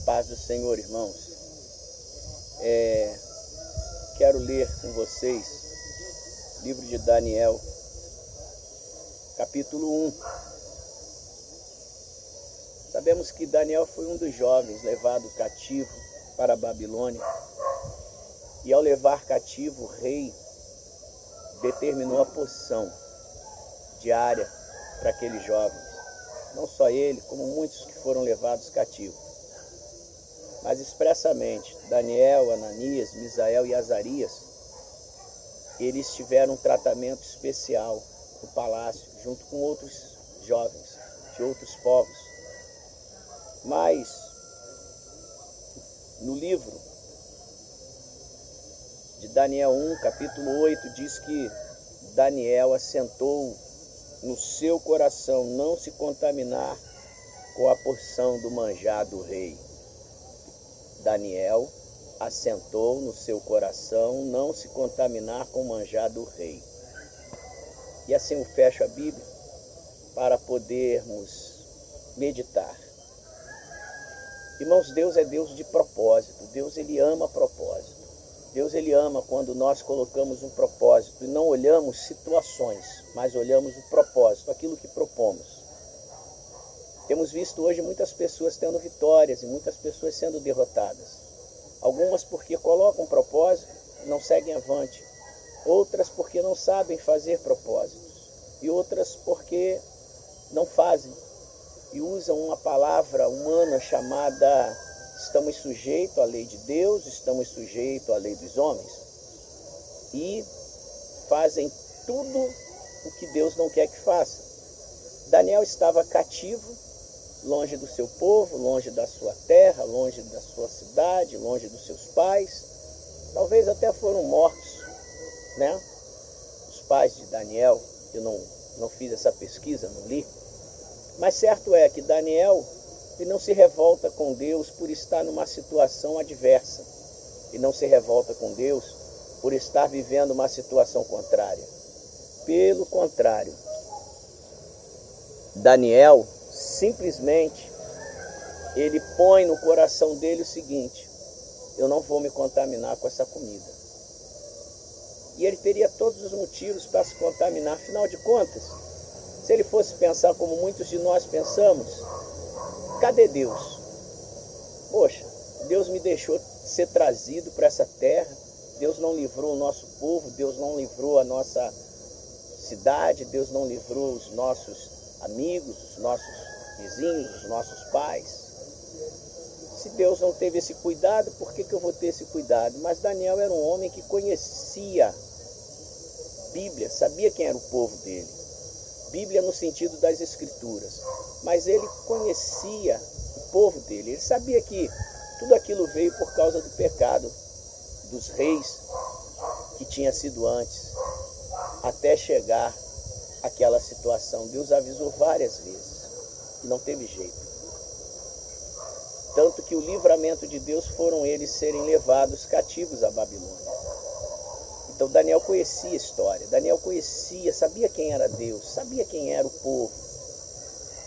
Paz do Senhor, irmãos. Quero ler com vocês livro de Daniel, capítulo 1. Sabemos que Daniel foi um dos jovens levado cativo para a Babilônia. E ao levar cativo, o rei determinou a porção diária para aqueles jovens. Não só ele, como muitos que foram levados cativos. Mas expressamente, Daniel, Ananias, Misael e Azarias, eles tiveram um tratamento especial no palácio, junto com outros jovens de outros povos. Mas, no livro de Daniel 1, capítulo 8, diz que Daniel assentou no seu coração não se contaminar com a porção do manjar do rei. Daniel assentou no seu coração não se contaminar com o manjar do rei. E assim eu fecho a Bíblia para podermos meditar. Irmãos, Deus é Deus de propósito. Deus, Ele ama propósito. Deus, Ele ama quando nós colocamos um propósito e não olhamos situações, mas olhamos o propósito, aquilo que propomos. Temos visto hoje muitas pessoas tendo vitórias e muitas pessoas sendo derrotadas. Algumas porque colocam propósito e não seguem avante. Outras porque não sabem fazer propósitos. E outras porque não fazem. E usam uma palavra humana chamada: estamos sujeitos à lei de Deus, estamos sujeitos à lei dos homens. E fazem tudo o que Deus não quer que faça. Daniel estava cativo, longe do seu povo, longe da sua terra, longe da sua cidade, longe dos seus pais. Talvez até foram mortos, né? Os pais de Daniel. Eu não fiz essa pesquisa, não li. Mas certo é que Daniel, ele não se revolta com Deus por estar numa situação adversa. E não se revolta com Deus por estar vivendo uma situação contrária. Pelo contrário, Daniel simplesmente, ele põe no coração dele o seguinte: eu não vou me contaminar com essa comida. E ele teria todos os motivos para se contaminar. Afinal de contas, se ele fosse pensar como muitos de nós pensamos, cadê Deus? Poxa, Deus me deixou ser trazido para essa terra, Deus não livrou o nosso povo, Deus não livrou a nossa cidade, Deus não livrou os nossos amigos, os nossos vizinhos, os nossos pais. Se Deus não teve esse cuidado, por que eu vou ter esse cuidado? Mas Daniel era um homem que conhecia Bíblia, sabia quem era o povo dele. Bíblia no sentido das Escrituras. Mas ele conhecia o povo dele. Ele sabia que tudo aquilo veio por causa do pecado dos reis que tinha sido antes, até chegar àquela situação. Deus avisou várias vezes e não teve jeito. Tanto que o livramento de Deus foram eles serem levados cativos à Babilônia. Então Daniel conhecia a história, Daniel conhecia, sabia quem era Deus, sabia quem era o povo.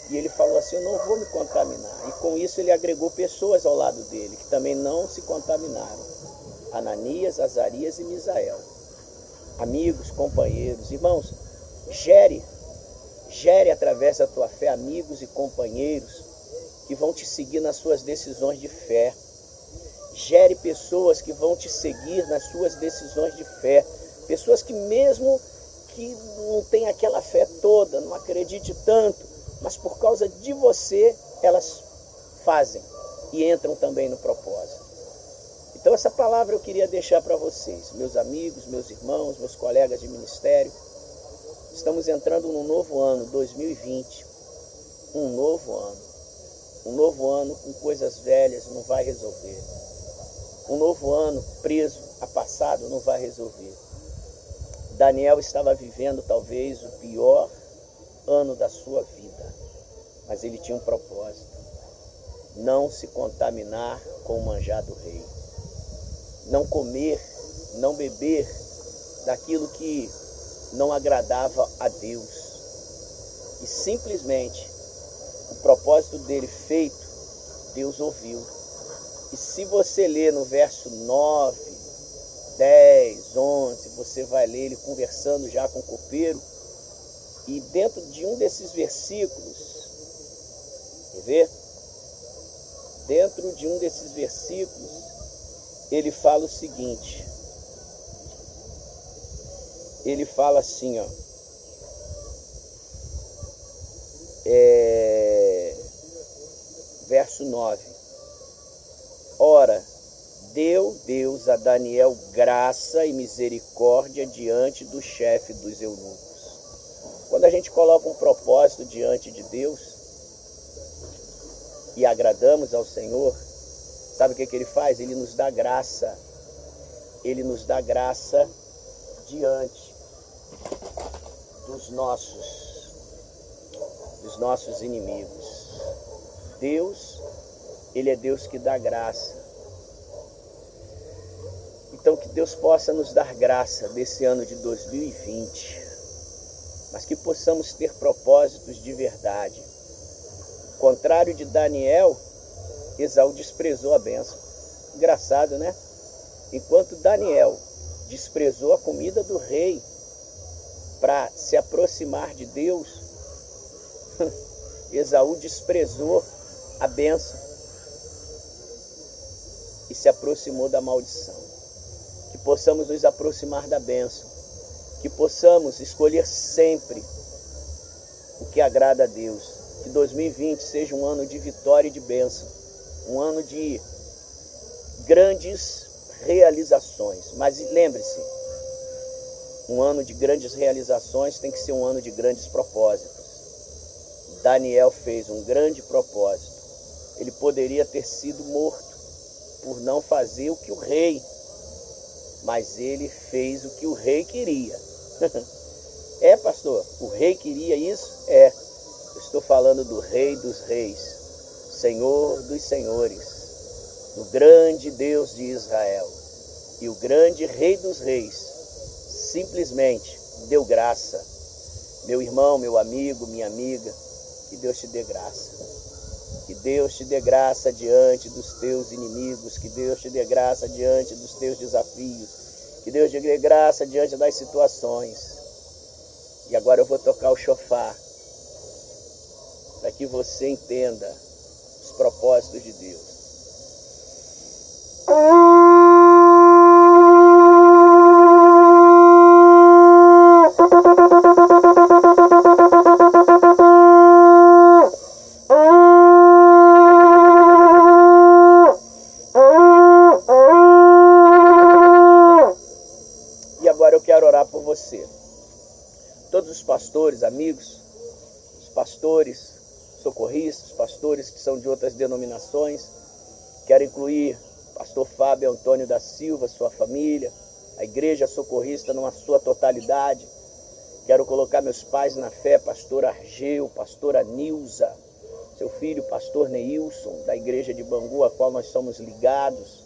E ele falou assim: eu não vou me contaminar. E com isso ele agregou pessoas ao lado dele, que também não se contaminaram. Ananias, Azarias e Misael. Amigos, companheiros, irmãos, gere através da tua fé amigos e companheiros que vão te seguir nas suas decisões de fé. Gere pessoas que vão te seguir nas suas decisões de fé. Pessoas que mesmo que não tem aquela fé toda, não acredite tanto, mas por causa de você, elas fazem e entram também no propósito. Então essa palavra eu queria deixar para vocês, meus amigos, meus irmãos, meus colegas de ministério. Estamos entrando num novo ano, 2020. Um novo ano. Um novo ano com coisas velhas não vai resolver. Um novo ano preso a passado não vai resolver. Daniel estava vivendo talvez o pior ano da sua vida, mas ele tinha um propósito: não se contaminar com o manjar do rei, não comer, não beber daquilo que não agradava a Deus. E simplesmente o propósito dele feito, Deus ouviu. E se você ler no verso 9, 10, 11, você vai ler ele conversando já com o copeiro. E dentro de um desses versículos, quer ver? Dentro de um desses versículos, ele fala o seguinte. Ele fala assim, ó. Verso 9. Ora, deu Deus a Daniel graça e misericórdia diante do chefe dos eunucos. Quando a gente coloca um propósito diante de Deus e agradamos ao Senhor, sabe o que ele faz? Ele nos dá graça. Ele nos dá graça diante dos nossos inimigos. Deus, ele é Deus que dá graça. Então que Deus possa nos dar graça desse ano de 2020, mas que possamos ter propósitos de verdade. Ao contrário de Daniel, Esaú desprezou a bênção. Engraçado, né? Enquanto Daniel desprezou a comida do rei para se aproximar de Deus, Esaú desprezou a bênção e se aproximou da maldição. Que possamos nos aproximar da bênção, que possamos escolher sempre o que agrada a Deus. Que 2020 seja um ano de vitória e de bênção, um ano de grandes realizações. Mas lembre-se, um ano de grandes realizações tem que ser um ano de grandes propósitos. Daniel fez um grande propósito. Ele poderia ter sido morto por não fazer o que o rei, mas ele fez o que o rei queria. É, pastor, o rei queria isso? É. Eu estou falando do Rei dos Reis, Senhor dos Senhores, do grande Deus de Israel. E o grande Rei dos Reis simplesmente deu graça. Meu irmão, meu amigo, minha amiga, que Deus te dê graça. Que Deus te dê graça diante dos teus inimigos. Que Deus te dê graça diante dos teus desafios. Que Deus te dê graça diante das situações. E agora eu vou tocar o chofar, para que você entenda os propósitos de Deus. E agora eu quero orar por você. Todos os pastores, amigos, os pastores, socorristas, pastores que são de outras denominações, quero incluir pastor Fábio Antônio da Silva, sua família, a igreja socorrista numa sua totalidade. Quero colocar meus pais na fé, pastor Argeu, pastora Nilza, seu filho, pastor Neilson, da igreja de Bangu, a qual nós somos ligados,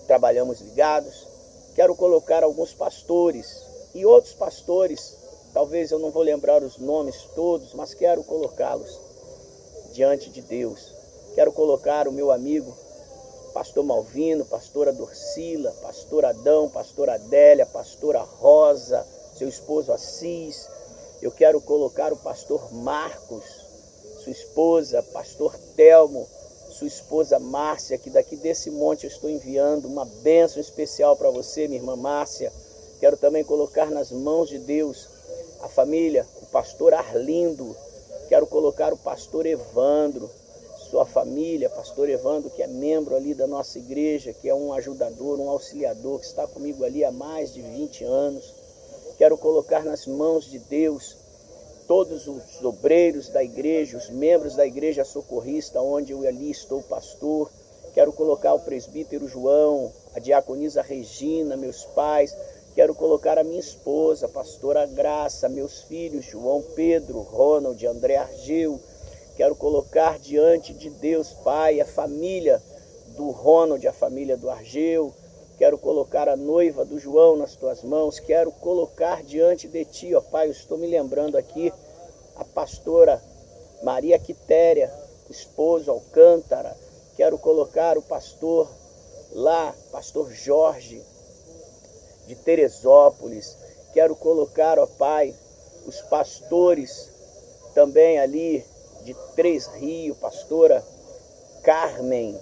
trabalhamos ligados. Quero colocar alguns pastores e outros pastores, talvez eu não vou lembrar os nomes todos, mas quero colocá-los diante de Deus. Quero colocar o meu amigo, pastor Malvino, pastora Dorcila, pastor Adão, pastora Adélia, pastora Rosa, seu esposo Assis. Eu quero colocar o pastor Marcos, sua esposa, pastor Telmo, sua esposa Márcia, que daqui desse monte eu estou enviando uma bênção especial para você, minha irmã Márcia. Quero também colocar nas mãos de Deus a família, o pastor Arlindo. Quero colocar o pastor Evandro, sua família, pastor Evandro, que é membro ali da nossa igreja, que é um ajudador, um auxiliador, que está comigo ali há mais de 20 anos. Quero colocar nas mãos de Deus todos os obreiros da igreja, os membros da igreja socorrista, onde eu ali estou pastor. Quero colocar o presbítero João, a diaconisa Regina, meus pais. Quero colocar a minha esposa, a pastora Graça, meus filhos, João Pedro, Ronald, André Argeu. Quero colocar diante de Deus, Pai, a família do Ronald, a família do Argeu. Quero colocar a noiva do João nas tuas mãos. Quero colocar diante de ti, ó Pai, eu estou me lembrando aqui, a pastora Maria Quitéria, esposo Alcântara, quero colocar o pastor lá, pastor Jorge, de Teresópolis, quero colocar, ó Pai, os pastores também ali de Três Rios, pastora Carmen,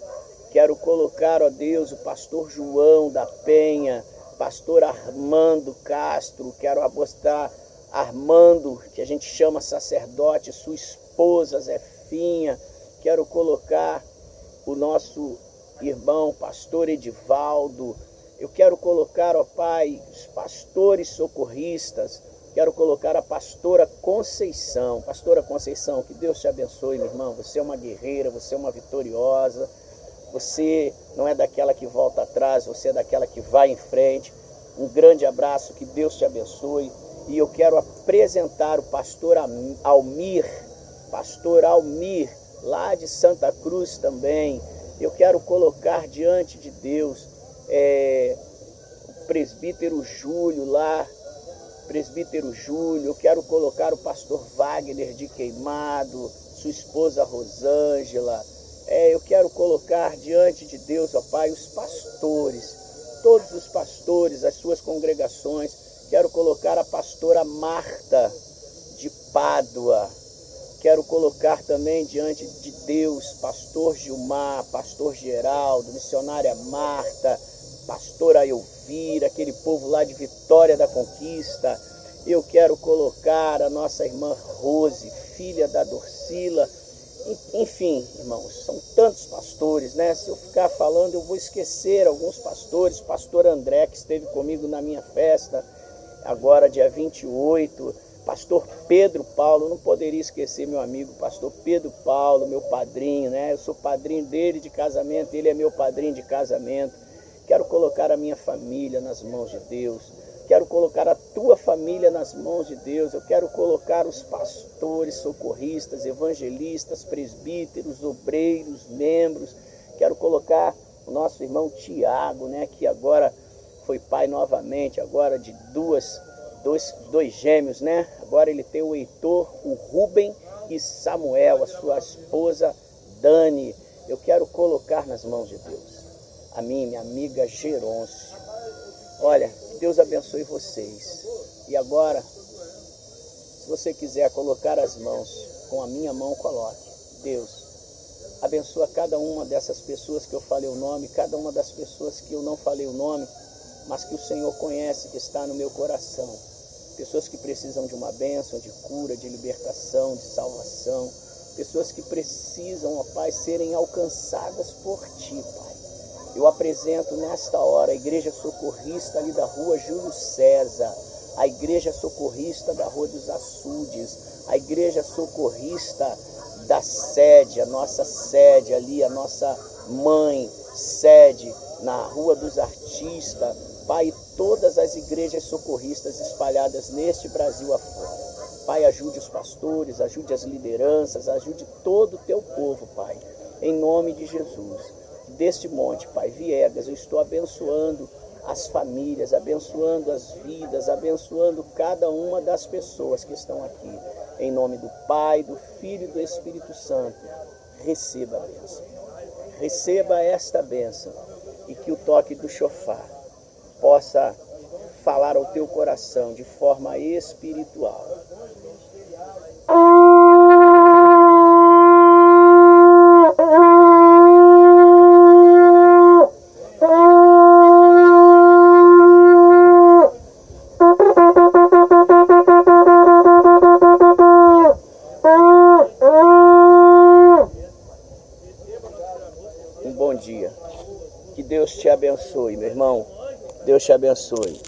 quero colocar, ó Deus, o pastor João da Penha, pastor Armando Castro, quero apostar Armando, que a gente chama sacerdote, sua esposa Zefinha, quero colocar o nosso irmão pastor Edivaldo, eu quero colocar, ó Pai, os pastores socorristas, quero colocar a pastora Conceição. Pastora Conceição, que Deus te abençoe, minha irmã, você é uma guerreira, você é uma vitoriosa, você não é daquela que volta atrás, você é daquela que vai em frente. Um grande abraço, que Deus te abençoe. E eu quero apresentar o pastor Almir, lá de Santa Cruz também. Eu quero colocar diante de Deus o presbítero Júlio lá, eu quero colocar o pastor Wagner de Queimado, sua esposa Rosângela. Eu quero colocar diante de Deus, ó Pai, os pastores, todos os pastores, as suas congregações. Quero colocar a pastora Marta de Pádua. Quero colocar também diante de Deus, pastor Gilmar, pastor Geraldo, missionária Marta, pastora Elvira, aquele povo lá de Vitória da Conquista. Eu quero colocar a nossa irmã Rose, filha da Dorcila. Enfim, irmãos, são tantos pastores, né? Se eu ficar falando, eu vou esquecer alguns pastores. Pastor André, que esteve comigo na minha festa, agora dia 28. Pastor Pedro Paulo, não poderia esquecer meu amigo pastor Pedro Paulo, meu padrinho, né? Eu sou padrinho dele de casamento, ele é meu padrinho de casamento. Quero colocar a minha família nas mãos de Deus. Quero colocar a tua família nas mãos de Deus. Eu quero colocar os pastores, socorristas, evangelistas, presbíteros, obreiros, membros. Quero colocar o nosso irmão Tiago, né? Que agora foi pai novamente, agora de dois gêmeos, né? Agora ele tem o Heitor, o Rubem e Samuel, a sua esposa Dani. Eu quero colocar nas mãos de Deus a minha amiga Gerôncio. Olha, que Deus abençoe vocês. E agora, se você quiser colocar as mãos, com a minha mão coloque. Deus, abençoa cada uma dessas pessoas que eu falei o nome, cada uma das pessoas que eu não falei o nome, mas que o Senhor conhece, que está no meu coração. Pessoas que precisam de uma bênção, de cura, de libertação, de salvação. Pessoas que precisam, ó Pai, serem alcançadas por Ti, Pai. Eu apresento nesta hora a Igreja Socorrista ali da Rua Júlio César, a Igreja Socorrista da Rua dos Açudes, a Igreja Socorrista da sede, a nossa sede ali, a nossa mãe sede na Rua dos Artistas, Pai, todas as igrejas socorristas espalhadas neste Brasil afora. Pai, ajude os pastores, ajude as lideranças, ajude todo o teu povo, Pai, em nome de Jesus. Deste monte, Pai, Viegas, eu estou abençoando as famílias, abençoando as vidas, abençoando cada uma das pessoas que estão aqui. Em nome do Pai, do Filho e do Espírito Santo, receba a bênção. Receba esta bênção e que o toque do chofar possa falar ao teu coração de forma espiritual. Um bom dia. Que Deus te abençoe, meu irmão. Deus te abençoe.